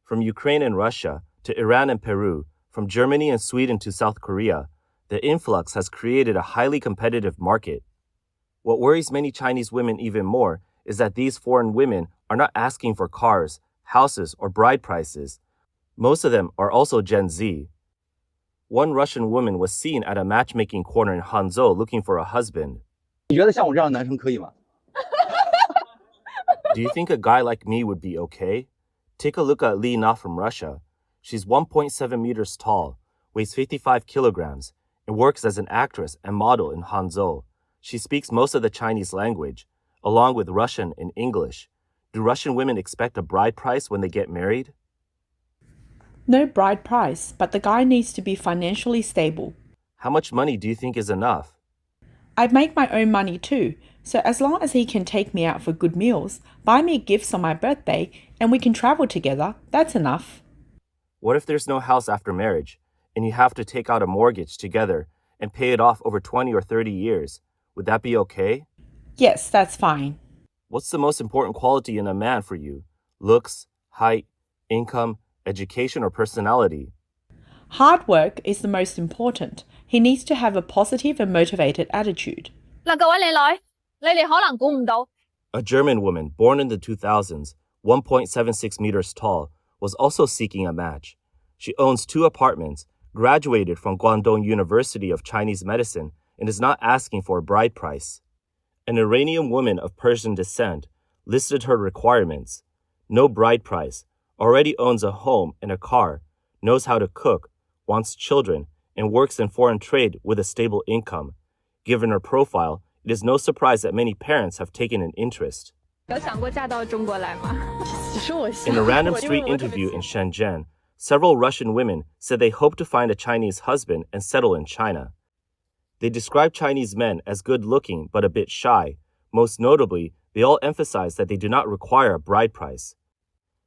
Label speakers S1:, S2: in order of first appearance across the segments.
S1: From Ukraine and Russia to Iran and Peru, from Germany and Sweden to South Korea, the influx has created a highly competitive market. What worries many Chinese women even more is that these foreign women are not asking for cars, houses, or bride prices. Most of them are also Gen Z. One Russian woman was seen at a matchmaking corner in Hangzhou looking for a husband.
S2: 你觉得像我这样的男生可以吗？
S1: Do you think a guy like me would be okay? Take a look at Li Na from Russia. She's 1.7 meters tall, weighs 55 kilograms, and works as an actress and model in Hangzhou. She speaks most of the Chinese language, along with Russian and English. Do Russian women expect a bride price when they get married?
S3: No bride price, but the guy needs to be financially stable.
S1: How much money do you think is enough?
S3: I make my own money too, so as long as he can take me out for good meals, buy me gifts on my birthday, and we can travel together, that's enough.
S1: What if there's no house after marriage, and you have to take out a mortgage together and pay it off over 20 or 30 years? Would that be okay?
S3: Yes, that's fine.
S1: What's the most important quality in a man for you? Looks, height, income, education, or personality?
S3: Hard work is the most important. He needs to have a positive and motivated attitude.
S4: 嗱，各位靚女，你哋可能估唔到，
S1: A German woman born in the 2000s, 1.76 meters tall, was also seeking a match. She owns 2 apartments, graduated from Guangdong University of Chinese Medicine, and is not asking for a bride price. An Iranian woman of Persian descent listed her requirements. No bride price, already owns a home and a car, knows how to cook, wants children, and works in foreign trade with a stable income. Given her profile, it is no surprise that many parents have taken an interest.
S4: 有想过嫁到中国来吗？
S1: In a random street interview in Shenzhen, several Russian women said they hope to find a Chinese husband and settle in China. They describe Chinese men as good-looking but a bit shy. Most notably, they all emphasize that they do not require a bride price.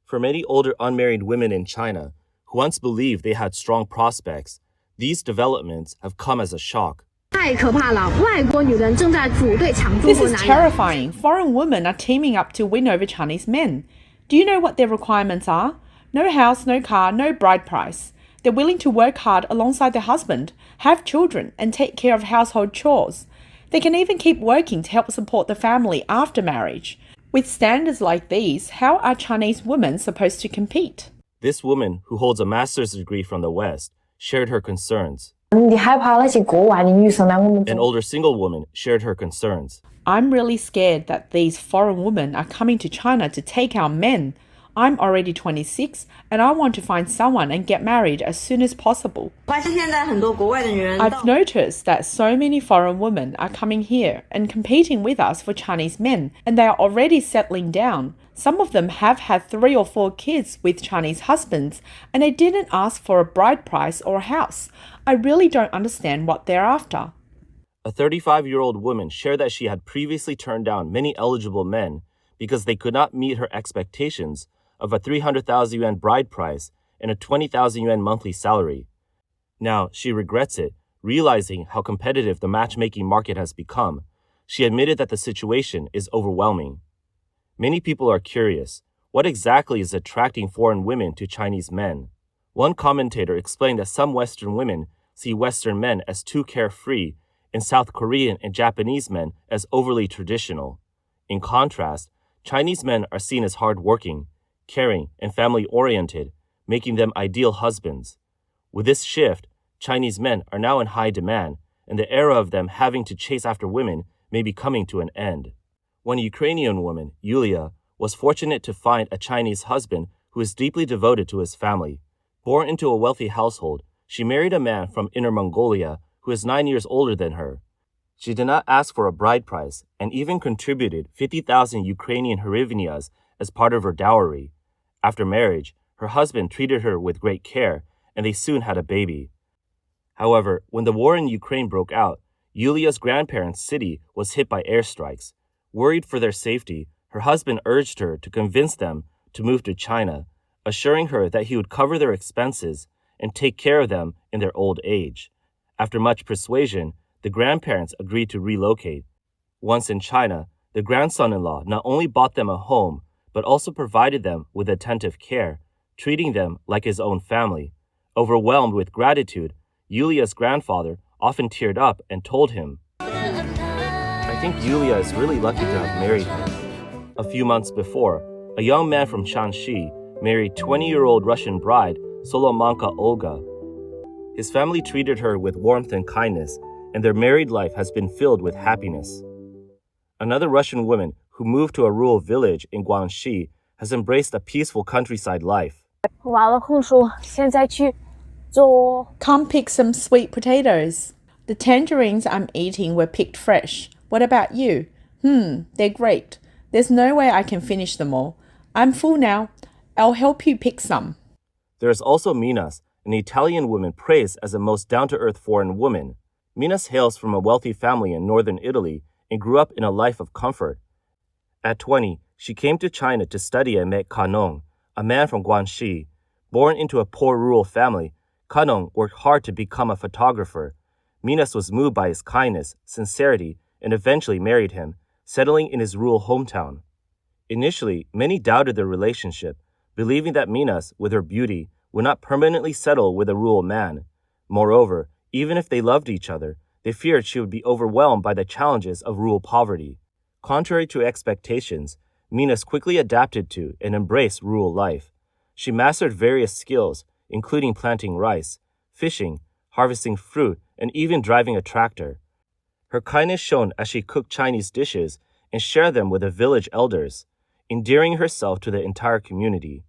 S1: For many older unmarried women in China, who once believed they had strong prospects, these developments have come as a shock.
S5: 太可怕了！外国女人正在组队抢中
S3: This
S5: 国
S3: is
S5: 男人。
S3: terrifying. Foreign women are teaming up to win over Chinese men. Do you know what their requirements are? No house, no car, no bride price. They're willing to work hard alongside their husband, have children, and take care of household chores. They can even keep working to help support the family after marriage. With standards like these, how are Chinese women supposed to compete?
S1: This woman, who holds a master's degree from the West, shared her concerns.
S6: 你害怕那些国外的女生来我们
S1: An older single woman shared her concerns.
S3: I'm really scared that these foreign women are coming to China to take our men. I'm already 26 and I want to find someone and get married as soon as possible.
S7: 发现现在很多国外的女人
S3: I've noticed that so many foreign women are coming here and competing with us for Chinese men, and they are already settling down. Some of them have had 3 or 4 kids with Chinese husbands, and they didn't ask for a bride price or a house. I really don't understand what they're after.
S1: A 35-year-old woman shared that she had previously turned down many eligible men because they could not meet her expectations of a 300,000 yuan bride price and a 20,000 yuan monthly salary. Now, she regrets it, realizing how competitive the matchmaking market has become. She admitted that the situation is overwhelming. Many people are curious, what exactly is attracting foreign women to Chinese men? One commentator explained that some Western women see Western men as too carefree and South Korean and Japanese men as overly traditional. In contrast, Chinese men are seen as hardworking, caring, and family-oriented, making them ideal husbands. With this shift, Chinese men are now in high demand, and the era of them having to chase after women may be coming to an end. One Ukrainian woman, Yulia, was fortunate to find a Chinese husband who is deeply devoted to his family. Born into a wealthy household, she married a man from Inner Mongolia who is 9 years older than her. She did not ask for a bride price and even contributed 50,000 Ukrainian hryvnias as part of her dowry. After marriage, her husband treated her with great care, and they soon had a baby. However, when the war in Ukraine broke out, Yulia's grandparents' city was hit by airstrikes. Worried for their safety, her husband urged her to convince them to move to China, assuring her that he would cover their expenses and take care of them in their old age. After much persuasion, the grandparents agreed to relocate. Once in China, the grandson-in-law not only bought them a home, but also provided them with attentive care, treating them like his own family. Overwhelmed with gratitude, Yulia's grandfather often teared up and told him, "I think Yulia is really lucky to have married him." A few months before, a young man from Shanxi married 20-year-old Russian bride Solomonka Olga. His family treated her with warmth and kindness, and their married life has been filled with happiness. Another Russian woman who moved to a rural village in Guangxi has embraced a peaceful countryside life.
S6: 完了空数，现在去做。
S3: Come pick some sweet potatoes. The tangerines I'm eating were picked fresh. What about you? They're great. There's no way I can finish them all. I'm full now. I'll help you pick some.
S1: There is also Minas, an Italian woman praised as the most down-to-earth foreign woman. Minas hails from a wealthy family in northern Italy and grew up in a life of comfort. At 20, she came to China to study and met Kanong, a man from Guangxi. Born into a poor rural family, Kanong worked hard to become a photographer. Minas was moved by his kindness, sincerity, and eventually married him, settling in his rural hometown. Initially, many doubted their relationship, believing that Minas, with her beauty, would not permanently settle with a rural man. Moreover, even if they loved each other, they feared she would be overwhelmed by the challenges of rural poverty. Contrary to expectations, Minas quickly adapted to and embraced rural life. She mastered various skills, including planting rice, fishing, harvesting fruit, and even driving a tractor. Her kindness shone as she cooked Chinese dishes and shared them with the village elders, endearing herself to the entire community.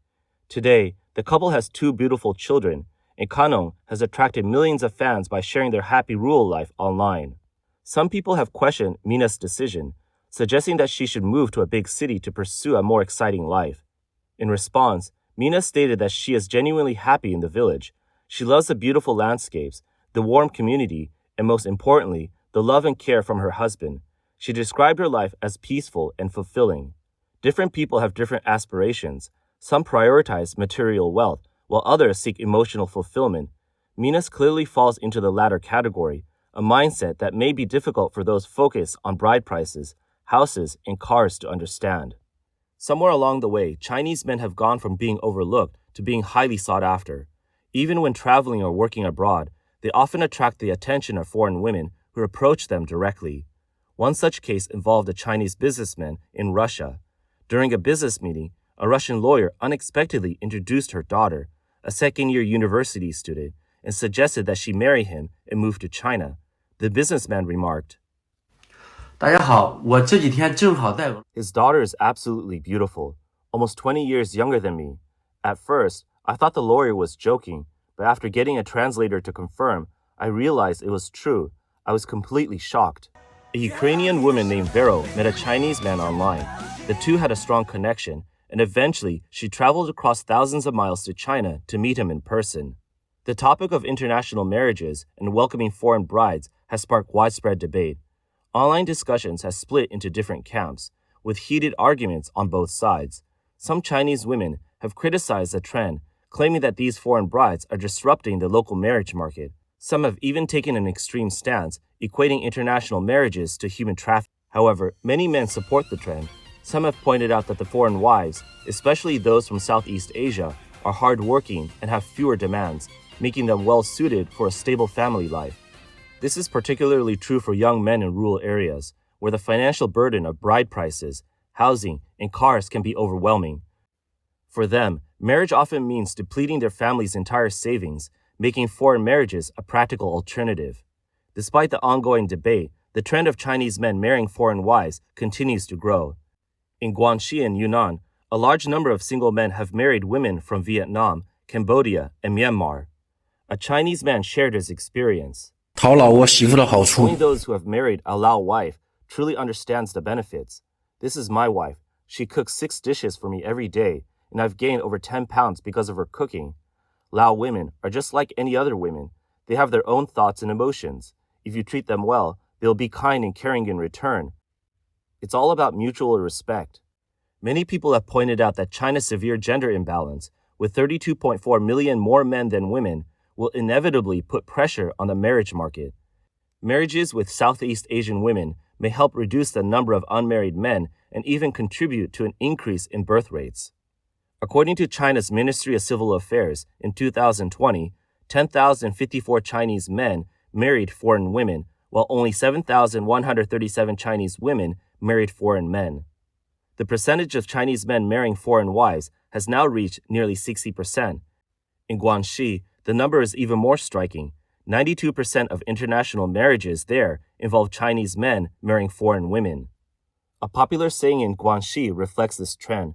S1: Today, the couple has 2 beautiful children, and Kanong has attracted millions of fans by sharing their happy rural life online. Some people have questioned Mina's decision, suggesting that she should move to a big city to pursue a more exciting life. In response, Mina stated that she is genuinely happy in the village. She loves the beautiful landscapes, the warm community, and most importantly, the love and care from her husband. She described her life as peaceful and fulfilling. Different people have different aspirations. Some prioritize material wealth, while others seek emotional fulfillment. Minas clearly falls into the latter category, a mindset that may be difficult for those focused on bride prices, houses, and cars to understand. Somewhere along the way, Chinese men have gone from being overlooked to being highly sought after. Even when traveling or working abroad, they often attract the attention of foreign women who approach them directly. One such case involved a Chinese businessman in Russia. During a business meeting, a Russian lawyer unexpectedly introduced her daughter, a second-year university student, and suggested that she marry him and move to China. The businessman remarked,
S8: 大家好，我这几天正好在
S1: "His daughter is absolutely beautiful, almost 20 years younger than me. At first, I thought the lawyer was joking, but after getting a translator to confirm, I realized it was true. I was completely shocked." A Ukrainian woman named Vero met a Chinese man online. The two had a strong connection, and eventually she traveled across thousands of miles to China to meet him in person. The topic of international marriages and welcoming foreign brides has sparked widespread debate. Online discussions have split into different camps, with heated arguments on both sides. Some Chinese women have criticized the trend, claiming that these foreign brides are disrupting the local marriage market. Some have even taken an extreme stance, equating international marriages to human trafficking. However, many men support the trend. Some have pointed out that the foreign wives, especially those from Southeast Asia, are hardworking and have fewer demands, making them well suited for a stable family life. This is particularly true for young men in rural areas, where the financial burden of bride prices, housing, and cars can be overwhelming. For them, marriage often means depleting their family's entire savings, making foreign marriages a practical alternative. Despite the ongoing debate, the trend of Chinese men marrying foreign wives continues to grow. In Guangxi and Yunnan, a large number of single men have married women from Vietnam, Cambodia, and Myanmar. A Chinese man shared his experience.
S8: 讨老我媳妇的好处。
S1: Only those who have married a Lao wife truly understands the benefits. This is my wife. She cooks 6 dishes for me every day, and I've gained over 10 pounds because of her cooking. Lao women are just like any other women. They have their own thoughts and emotions. If you treat them well, they'll be kind and caring in return. It's all about mutual respect. Many people have pointed out that China's severe gender imbalance, with 32.4 million more men than women, will inevitably put pressure on the marriage market. Marriages with Southeast Asian women may help reduce the number of unmarried men and even contribute to an increase in birth rates. According to China's Ministry of Civil Affairs, in 2020, 10,054 Chinese men married foreign women, while only 7,137 Chinese women married foreign men. The percentage of Chinese men marrying foreign wives has now reached nearly 60%. In Guangxi, the number is even more striking. 92% of international marriages there involve Chinese men marrying foreign women. A popular saying in Guangxi reflects this trend.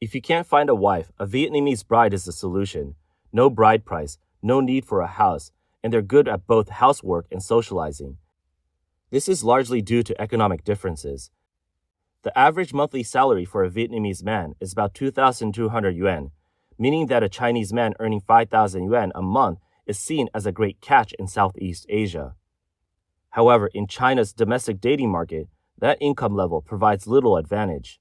S1: If you can't find a wife, a Vietnamese bride is the solution. No bride price, no need for a house, and they're good at both housework and socializing. This is largely due to economic differences. The average monthly salary for a Vietnamese man is about 2,200 yuan, meaning that a Chinese man earning 5,000 yuan a month is seen as a great catch in Southeast Asia. However, in China's domestic dating market, that income level provides little advantage.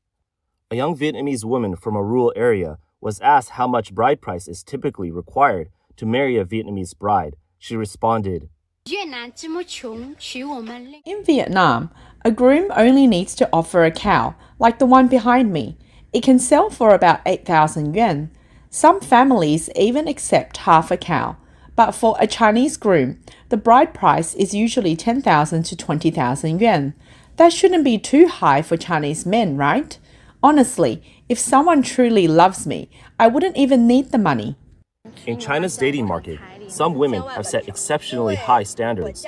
S1: A young Vietnamese woman from a rural area was asked how much bride price is typically required to marry a Vietnamese bride. She responded,
S3: In Vietnam, a groom only needs to offer a cow, like the one behind me. It can sell for about 8,000 yuan. Some families even accept half a cow. But for a Chinese groom, the bride price is usually 10,000 to 20,000 yuan. That shouldn't be too high for Chinese men, right? Honestly, if someone truly loves me, I wouldn't even need the money.
S1: In China's dating market, some women have set exceptionally high standards.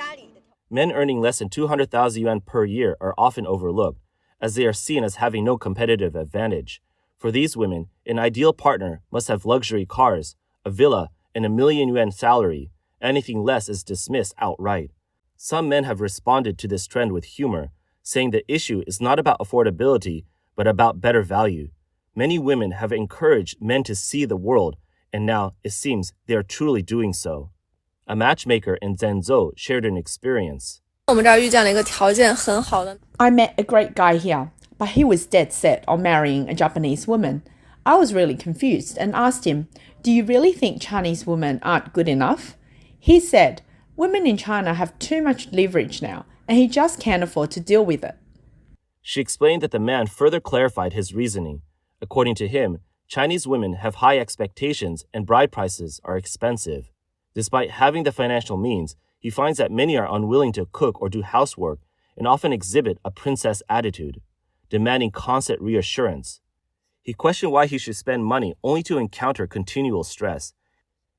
S1: Men earning less than 200,000 yuan per year are often overlooked, as they are seen as having no competitive advantage. For these women, an ideal partner must have luxury cars, a villa, and a million yuan salary. Anything less is dismissed outright. Some men have responded to this trend with humor, saying the issue is not about affordability, but about better value. Many women have encouraged men to see the world, and now it seems they are truly doing so. A matchmaker in Zhengzhou shared an experience.
S3: I met a great guy here, but he was dead set on marrying a Japanese woman. I was really confused and asked him, "Do you really think Chinese women aren't good enough?" He said, "Women in China have too much leverage now, and he just can't afford to deal with it."
S1: She explained that the man further clarified his reasoning. According to him, Chinese women have high expectations and bride prices are expensive. Despite having the financial means, he finds that many are unwilling to cook or do housework and often exhibit a princess attitude, demanding constant reassurance. He questioned why he should spend money only to encounter continual stress.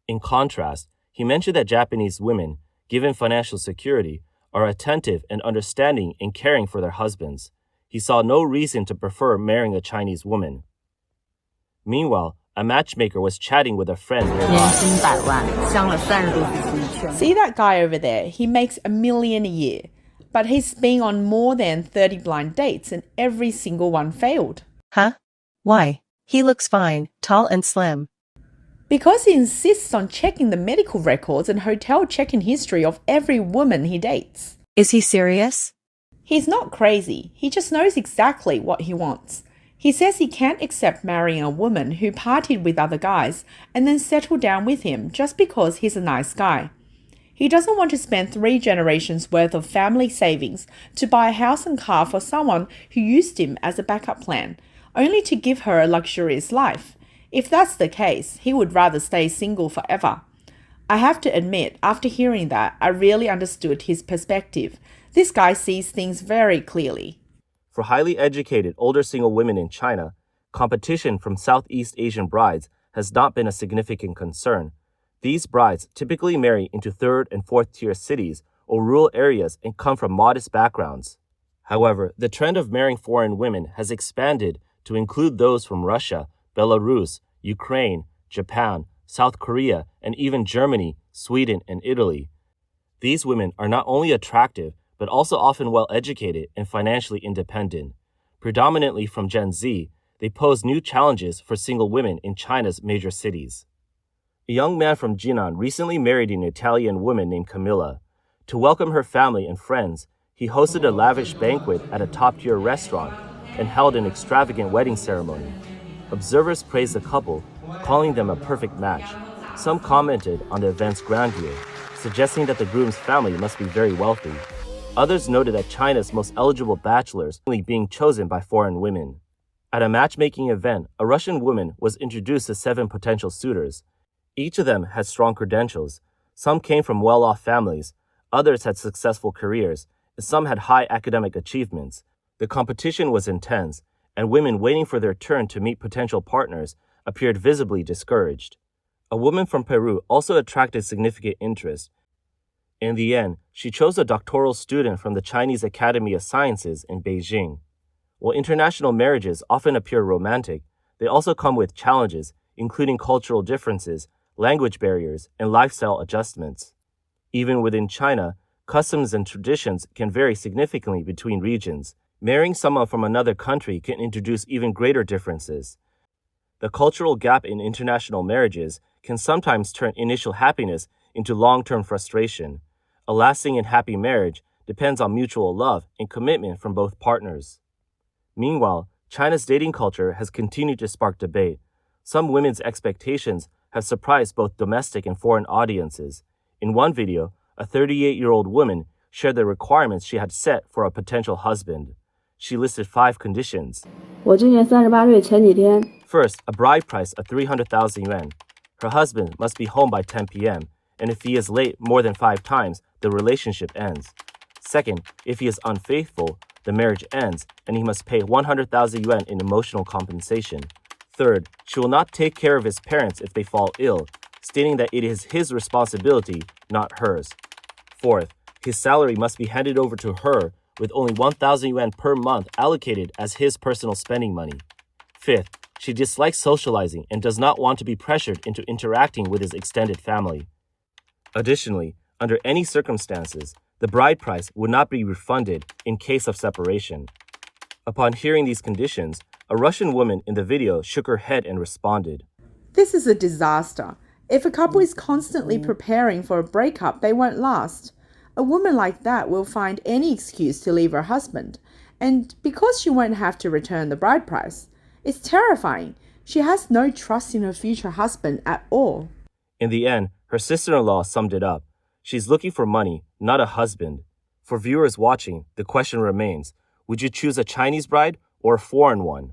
S1: In contrast, he mentioned that Japanese women, given financial security, are attentive and understanding in caring for their husbands. He saw no reason to prefer marrying a Chinese woman. Meanwhile, a matchmaker was chatting with a friend nearby.
S3: See that guy over there? He makes $1 million a year. But he's been on more than 30 blind dates and every single one failed.
S9: Huh? Why? He looks fine, tall and slim.
S3: Because he insists on checking the medical records and hotel check-in history of every woman he dates.
S9: Is he serious?
S3: He's not crazy. He just knows exactly what he wants. He says he can't accept marrying a woman who partied with other guys and then settle down with him just because he's a nice guy. He doesn't want to spend 3 generations worth of family savings to buy a house and car for someone who used him as a backup plan, only to give her a luxurious life. If that's the case, he would rather stay single forever. I have to admit, after hearing that, I really understood his perspective. This guy sees things very clearly.
S1: For highly educated older single women in China, competition from Southeast Asian brides has not been a significant concern. These brides typically marry into 3rd and 4th tier cities or rural areas and come from modest backgrounds. However, the trend of marrying foreign women has expanded to include those from Russia, Belarus, Ukraine, Japan, South Korea, and even Germany, Sweden, and Italy. These women are not only attractive, but also often well-educated and financially independent. Predominantly from Gen Z, they pose new challenges for single women in China's major cities. A young man from Jinan recently married an Italian woman named Camilla. To welcome her family and friends, he hosted a lavish banquet at a top-tier restaurant and held an extravagant wedding ceremony. Observers praised the couple, calling them a perfect match. Some commented on the event's grandeur, suggesting that the groom's family must be very wealthy. Others noted that China's most eligible bachelors are only being chosen by foreign women. At a matchmaking event, a Russian woman was introduced to 7 potential suitors. Each of them had strong credentials. Some came from well-off families, others had successful careers, and some had high academic achievements. The competition was intense, and women waiting for their turn to meet potential partners appeared visibly discouraged. A woman from Peru also attracted significant interest. In the end, she chose a doctoral student from the Chinese Academy of Sciences in Beijing. While international marriages often appear romantic, they also come with challenges, including cultural differences, language barriers, and lifestyle adjustments. Even within China, customs and traditions can vary significantly between regions. Marrying someone from another country can introduce even greater differences. The cultural gap in international marriages can sometimes turn initial happiness into long-term frustration. A lasting and happy marriage depends on mutual love and commitment from both partners. Meanwhile, China's dating culture has continued to spark debate. Some women's expectations have surprised both domestic and foreign audiences. In one video, a 38-year-old woman shared the requirements she had set for a potential husband. She listed 5 conditions.
S10: 我今年38岁前几天
S1: First, a bride price of 300,000 yuan. Her husband must be home by 10 p.m., and if he is late more than 5 times, the relationship ends. Second, if he is unfaithful, the marriage ends, and he must pay 100,000 yuan in emotional compensation. Third, she will not take care of his parents if they fall ill, stating that it is his responsibility, not hers. Fourth, his salary must be handed over to her with only 1,000 yuan per month allocated as his personal spending money. Fifth, she dislikes socializing and does not want to be pressured into interacting with his extended family. Additionally, under any circumstances, the bride price would not be refunded in case of separation. Upon hearing these conditions, a Russian woman in the video shook her head and responded,
S3: This is a disaster. If a couple is constantly preparing for a breakup, they won't last. A woman like that will find any excuse to leave her husband, and because she won't have to return the bride price, it's terrifying. She has no trust in her future husband at all.
S1: In the end, her sister-in-law summed it up. She's looking for money, not a husband. For viewers watching, the question remains, would you choose a Chinese bride or a foreign one?